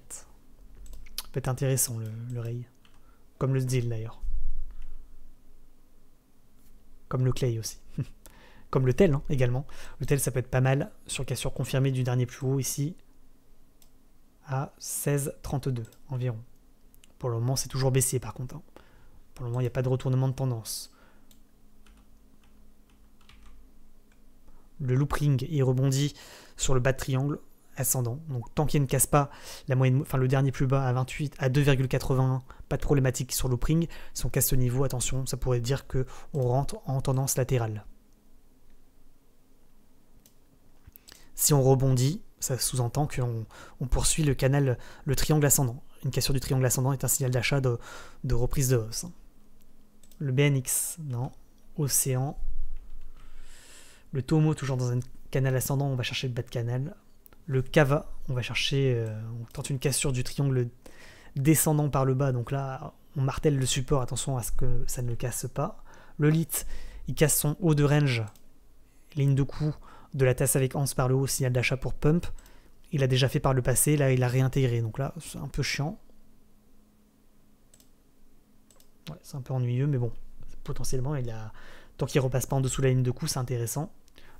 Peut être intéressant le REI, comme le DIL d'ailleurs. Comme le Clay aussi. Comme le TEL également. Le TEL, ça peut être pas mal sur cassure confirmée du dernier plus haut ici à 16,32 environ. Pour le moment, c'est toujours baissier par contre. Pour le moment, il n'y a pas de retournement de tendance. Le loop ring, il rebondit sur le bas de triangle ascendant. Donc tant qu'il ne casse pas la moyenne, enfin le dernier plus bas à 28, à 2,81, pas de problématique sur le loop ring. Si on casse ce niveau, attention, ça pourrait dire que on rentre en tendance latérale. Si on rebondit, ça sous-entend qu'on poursuit le canal, le triangle ascendant. Une cassure du triangle ascendant est un signal d'achat de reprise de hausse. Le BNX, non. Océan. Le Tomo, toujours dans un canal ascendant, on va chercher le bas de canal. Le Kava, on va chercher, on tente une cassure du triangle descendant par le bas. Donc là, on martèle le support, attention à ce que ça ne casse pas. Le Lit, il casse son haut de range, ligne de coup de la tasse avec anse par le haut, signal d'achat pour pump. Il a déjà fait par le passé, là il a réintégré, donc là c'est un peu chiant. Ouais, c'est un peu ennuyeux, mais bon, potentiellement tant qu'il repasse pas en dessous de la ligne de coup, c'est intéressant.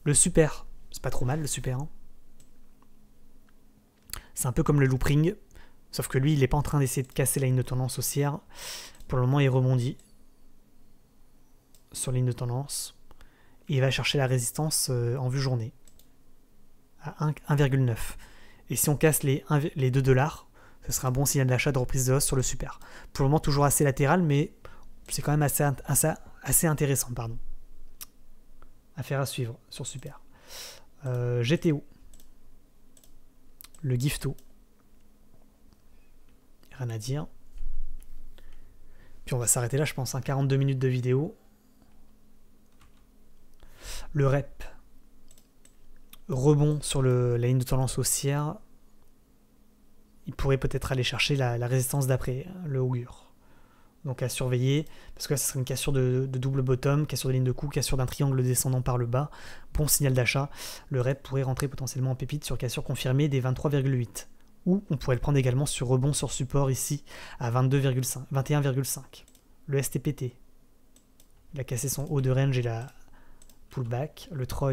Le super, c'est pas trop mal le super. Hein. C'est un peu comme le loop ring, sauf que lui il n'est pas en train d'essayer de casser la ligne de tendance haussière. Pour le moment il rebondit sur la ligne de tendance. Et il va chercher la résistance en vue journée à 1,9. Et si on casse les $2, ce sera un bon signal d'achat de reprise de hausse sur le super. Pour le moment, toujours assez latéral, mais c'est quand même assez intéressant. Pardon. Affaire à suivre sur super. GTO. Le Gifto. Rien à dire. Puis on va s'arrêter là, je pense. 42 minutes de vidéo. Le rep, rebond sur la ligne de tendance haussière, il pourrait peut-être aller chercher la résistance d'après, le augure. Donc à surveiller, parce que là, ce serait une cassure de double bottom, cassure de ligne de coup, cassure d'un triangle descendant par le bas, bon signal d'achat. Le rep pourrait rentrer potentiellement en pépite sur cassure confirmée des 23,8. Ou on pourrait le prendre également sur rebond sur support ici à 21,5. Le STPT, il a cassé son haut de range et la pullback. Le Troy,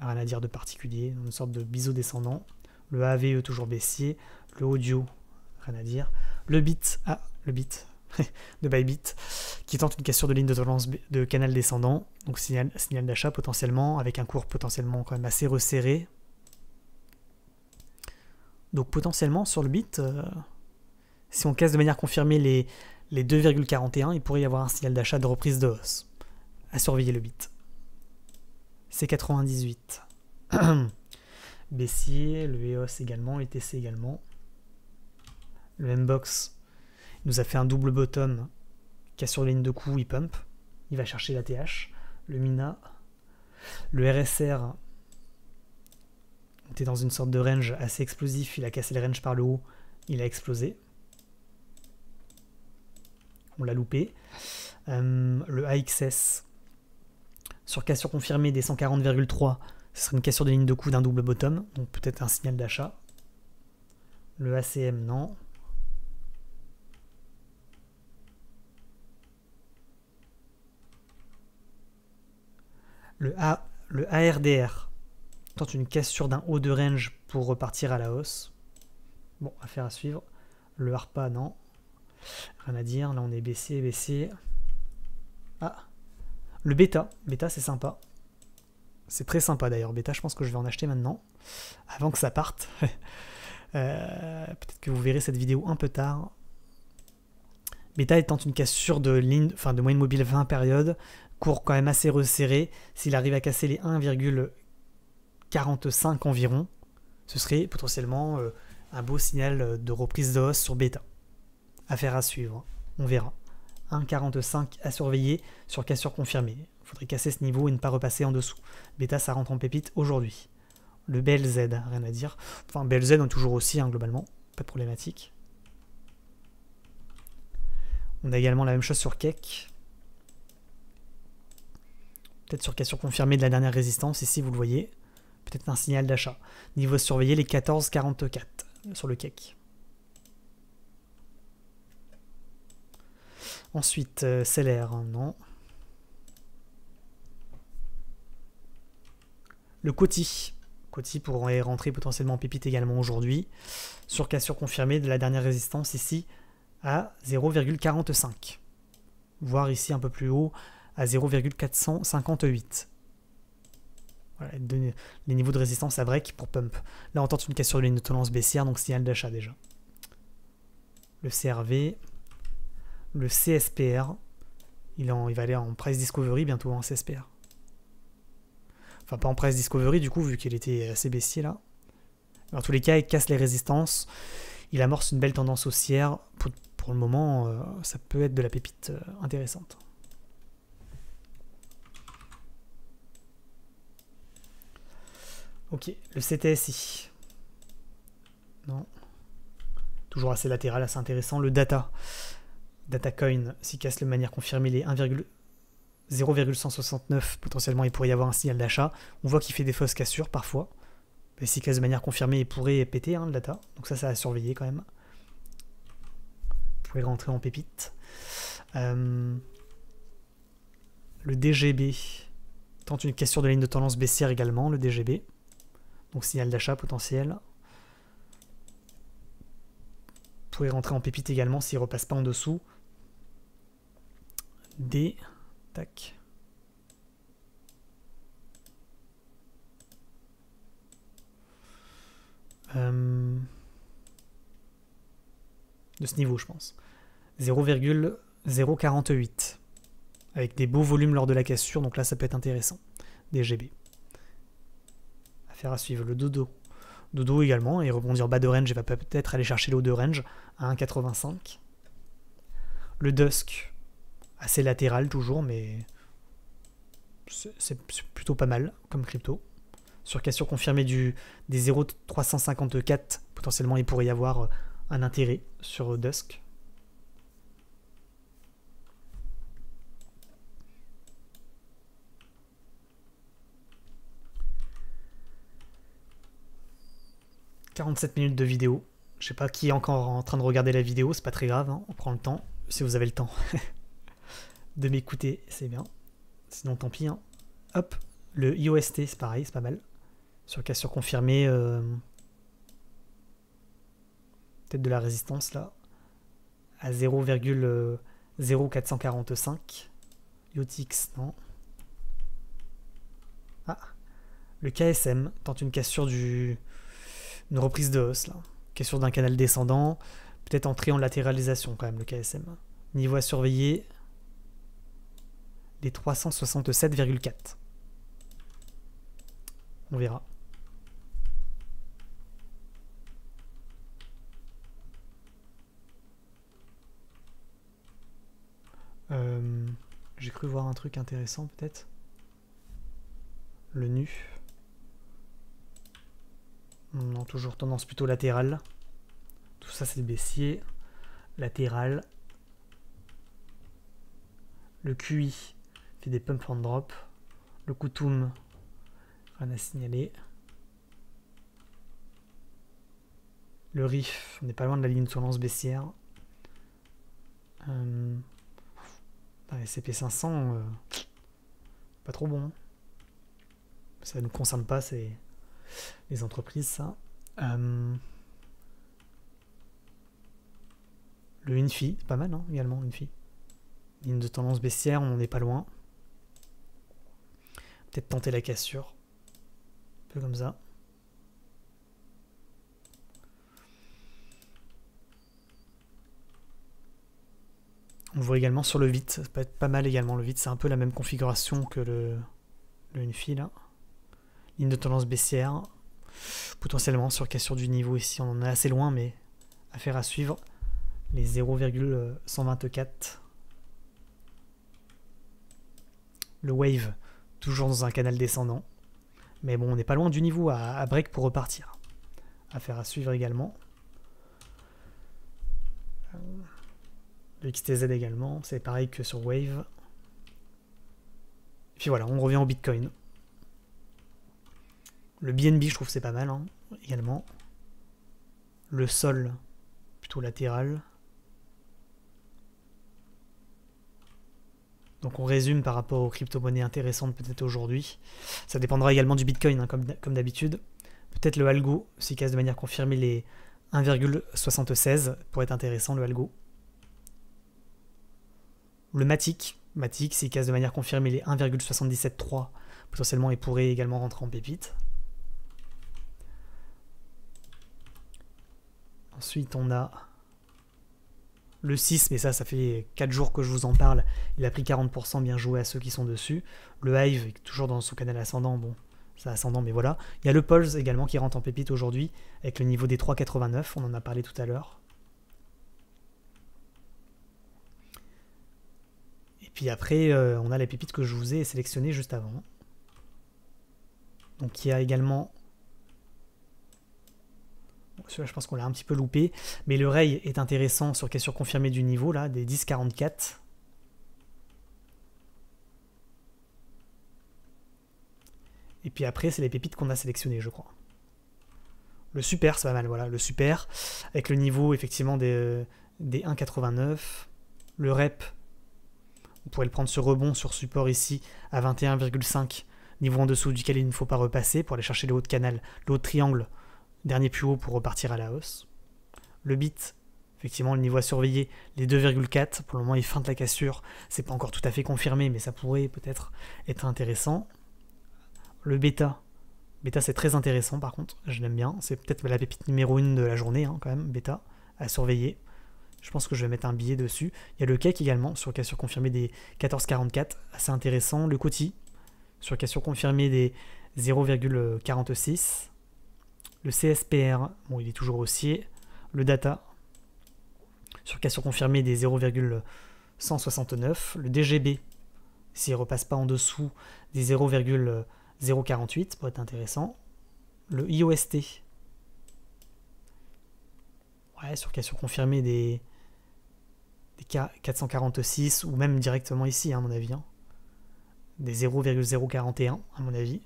rien à dire de particulier, une sorte de biseau descendant. Le AVE toujours baissier. Le audio, rien à dire. Le bit, le bit de Bybit, qui tente une cassure de ligne de tendance de canal descendant, donc signal d'achat potentiellement, avec un cours potentiellement quand même assez resserré. Donc potentiellement sur le bit, si on casse de manière confirmée les 2,41, il pourrait y avoir un signal d'achat de reprise de hausse. À surveiller le bit. C98. Baissier, le EOS également, le TC également. Le Mbox nous a fait un double bottom, cassure ligne de coup, il pump. Il va chercher la TH. Le Mina. Le RSR était dans une sorte de range assez explosif, il a cassé le range par le haut, il a explosé. On l'a loupé. Le AXS, sur cassure confirmée des 140,3, ce serait une cassure de ligne de coup d'un double bottom, donc peut-être un signal d'achat. Le ACM, non. Le ARDR tente une cassure d'un haut de range pour repartir à la hausse. Bon, affaire à suivre. Le ARPA, non. Rien à dire, là on est baissier. Ah, le bêta c'est sympa. C'est très sympa d'ailleurs, bêta, je pense que je vais en acheter maintenant, avant que ça parte. Peut-être que vous verrez cette vidéo un peu tard. Bêta étant une cassure de ligne, enfin de moyenne mobile 20 périodes, cours quand même assez resserré. S'il arrive à casser les 1,45 environ, ce serait potentiellement un beau signal de reprise de hausse sur bêta. Affaire à suivre, on verra. 1,45 à surveiller sur cassure confirmée. Il faudrait casser ce niveau et ne pas repasser en dessous. Bêta, ça rentre en pépite aujourd'hui. Le BLZ, rien à dire. Enfin, BLZ, on est toujours aussi, hein, globalement. Pas de problématique. On a également la même chose sur Keck. Peut-être sur cassure confirmée de la dernière résistance, ici, vous le voyez. Peut-être un signal d'achat. Niveau à surveiller, les 14,44 sur le Keck. Ensuite, Celer, non. Le Coty. Coty pourrait rentrer potentiellement en pépite également aujourd'hui. Sur cassure confirmée de la dernière résistance ici à 0,45. Voire ici un peu plus haut à 0,458. Voilà, les niveaux de résistance à break pour pump. Là on tente une cassure de ligne de tendance baissière, donc signal d'achat déjà. Le CRV. Le CSPR. Il va aller en price discovery bientôt en CSPR. Enfin, pas en price discovery du coup, vu qu'il était assez baissier là. Mais en tous les cas, il casse les résistances. Il amorce une belle tendance haussière. Pour le moment, ça peut être de la pépite intéressante. Ok, le CTSI. Non. Toujours assez latéral, assez intéressant. Le Data. Datacoin, s'il casse de manière confirmée les 0,169, potentiellement il pourrait y avoir un signal d'achat. On voit qu'il fait des fausses cassures parfois. Mais s'il casse de manière confirmée, il pourrait péter le data. Donc ça à surveiller quand même. Il pourrait rentrer en pépite. Le DGB tente une cassure de ligne de tendance baissière également, le DGB. Donc signal d'achat potentiel. Il pourrait rentrer en pépite également s'il ne repasse pas en dessous. Tac. De ce niveau, je pense. 0,048. Avec des beaux volumes lors de la cassure, donc là, ça peut être intéressant. DGB. Affaire à suivre. Le Dodo. Dodo également, et rebondir bas de range, et va peut-être aller chercher le haut de range à 1,85. Le Dusk. Assez latéral toujours, mais c'est plutôt pas mal comme crypto. Sur cassure confirmée des 0,354, potentiellement il pourrait y avoir un intérêt sur Dusk. « 47 minutes de vidéo. Je sais pas qui est encore en train de regarder la vidéo, c'est pas très grave, hein, on prend le temps, si vous avez le temps de m'écouter, c'est bien. Sinon tant pis. Hein. Hop, le IOST c'est pareil, c'est pas mal. Sur cassure confirmée, peut-être de la résistance là, à 0,0445. IOTX, non. Ah, le KSM tente une cassure une reprise de hausse là. Cassure d'un canal descendant, peut-être entrer en latéralisation quand même le KSM. Niveau à surveiller, les 367,4. On verra. J'ai cru voir un truc intéressant peut-être. Le nu. Non, toujours tendance plutôt latérale. Tout ça c'est baissier. Latéral. Le QI fait des pump and drop. Le Kutum, rien à signaler. Le RIF, on n'est pas loin de la ligne de tendance baissière. Les CP500, pas trop bon. Ça ne nous concerne pas, c'est les entreprises, ça. Le INFI, pas mal, hein, également, INFI. Ligne de tendance baissière, on n'est pas loin. Peut-être tenter la cassure. Un peu comme ça. On le voit également sur le VIT, ça peut être pas mal également. Le VIT, c'est un peu la même configuration que le NFI là. Ligne de tendance baissière. Potentiellement sur cassure du niveau ici, on en est assez loin, mais affaire à suivre. Les 0,124. Le wave, toujours dans un canal descendant. Mais bon, on n'est pas loin du niveau à break pour repartir. Affaire à suivre également. Le XTZ également, c'est pareil que sur Wave. Et puis voilà, on revient au Bitcoin. Le BNB, je trouve c'est pas mal hein, également. Le sol, plutôt latéral. Donc on résume par rapport aux crypto-monnaies intéressantes peut-être aujourd'hui. Ça dépendra également du Bitcoin, hein, comme d'habitude. Peut-être le Algo, s'il casse de manière confirmée les 1,76 pour être intéressant, le Algo. Le Matic, s'il casse de manière confirmée les 1,773, potentiellement il pourrait également rentrer en pépite. Ensuite on a le 6, mais ça fait 4 jours que je vous en parle. Il a pris 40%, bien joué à ceux qui sont dessus. Le Hive, toujours dans son canal ascendant, bon, c'est ascendant, mais voilà. Il y a le Pulse également qui rentre en pépite aujourd'hui, avec le niveau des 3,89, on en a parlé tout à l'heure. Et puis après, on a les pépites que je vous ai sélectionnées juste avant. Donc il y a également... Celui-là, je pense qu'on l'a un petit peu loupé. Mais le Ray est intéressant sur cassure confirmée du niveau, là, des 10,44. Et puis après, c'est les pépites qu'on a sélectionnées, je crois. Le Super, c'est pas mal, voilà. Le Super, avec le niveau, effectivement, des 1,89. Le Rep, on pourrait le prendre sur rebond, sur support ici, à 21,5. Niveau en dessous duquel il ne faut pas repasser pour aller chercher le haut de canal, le haut de triangle. Dernier plus haut pour repartir à la hausse. Le bit, effectivement, le niveau à surveiller, les 2,4. Pour le moment, il feinte la cassure. C'est pas encore tout à fait confirmé, mais ça pourrait peut-être être intéressant. Le bêta. Bêta, c'est très intéressant par contre. Je l'aime bien. C'est peut-être la pépite numéro 1 de la journée, hein, quand même. Bêta, à surveiller. Je pense que je vais mettre un billet dessus. Il y a le cake également, sur cassure confirmée des 14,44. Assez intéressant. Le Coty, sur cassure confirmée des 0,46. Le CSPR, bon, il est toujours haussier. Le Data, sur cassure confirmée des 0,169. Le DGB, s'il ne repasse pas en dessous des 0,048, pour être intéressant. Le IOST, ouais, sur cassure confirmée des 446, ou même directement ici, hein, à mon avis. Hein. Des 0,041, à mon avis.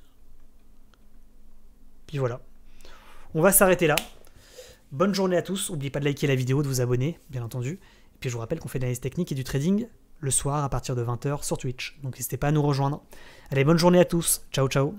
Puis voilà. On va s'arrêter là. Bonne journée à tous. N'oubliez pas de liker la vidéo, de vous abonner, bien entendu. Et puis je vous rappelle qu'on fait de l'analyse technique et du trading le soir à partir de 20 h sur Twitch. Donc n'hésitez pas à nous rejoindre. Allez, bonne journée à tous. Ciao, ciao.